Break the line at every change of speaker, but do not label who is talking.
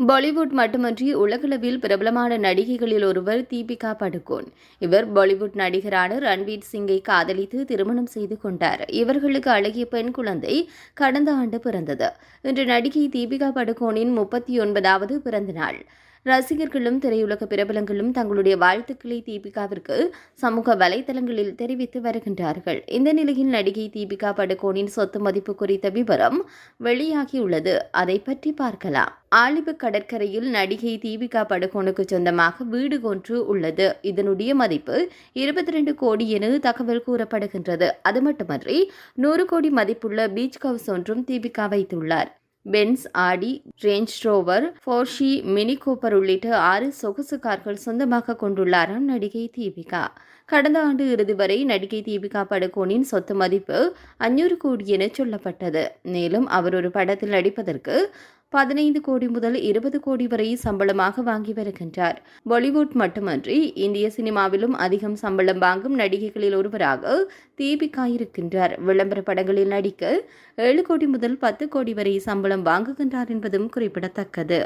பாலிவுட் மட்டுமன்றி உலகளவில் பிரபலமான நடிகைகளில் ஒருவர் தீபிகா படுகோன். இவர் பாலிவுட் நடிகரான ரன்வீர் சிங்கை காதலித்து திருமணம் செய்து கொண்டார். இவர்களுக்கு அழகிய பெண் குழந்தை கடந்த ஆண்டு பிறந்தது. இன்று நடிகை தீபிகா படுகோனின் 39வது பிறந்த நாள். ரசிகர்களும் திரையுலக பிரபலங்களும் தங்களுடைய வாழ்த்துக்களை தீபிகாவிற்கு சமூக வலைதளங்களில் தெரிவித்து வருகின்றார்கள். இந்த நிலையில் நடிகை தீபிகா படுகோனின் சொத்து மதிப்பு குறித்த விவரம் வெளியாகியுள்ளது. அதை பற்றி பார்க்கலாம். ஆலிவு கடற்கரையில் நடிகை தீபிகா படுகோனுக்கு சொந்தமாக வீடு ஒன்று உள்ளது. இதனுடைய மதிப்பு 22 கோடி என தகவல் கூறப்படுகின்றது. அது மட்டுமன்றி 100 கோடி மதிப்புள்ள பீச் ஹவுஸ் ஒன்றும் தீபிகா வைத்துள்ளார். பென்ஸ், ஆடி, ரேஞ்ச் ரோவர், போர்ஷி, மினி கூப்பர் உள்ளிட்ட 6 சொகுசு கார்கள் சொந்தமாக கொண்டுள்ளாராம் நடிகை தீபிகா. கடந்த ஆண்டு இறுதி வரை நடிகை தீபிகா படுகோனின் சொத்து மதிப்பு 500 கோடி என சொல்லப்பட்டது. மேலும் அவர் ஒரு படத்தில் நடிப்பதற்கு 15 கோடி முதல் 20 கோடி வரை சம்பளமாக வாங்கி வருகின்றார். பாலிவுட் மட்டுமன்றி இந்திய சினிமாவிலும் அதிகம் சம்பளம் வாங்கும் நடிகைகளில் ஒருவராக தீபிகா இருக்கின்றார். விளம்பர படங்களில் நடிக்க 7 கோடி முதல் 10 கோடி வரை சம்பளம் வாங்குகின்றார் என்பதும் குறிப்பிடத்தக்கது.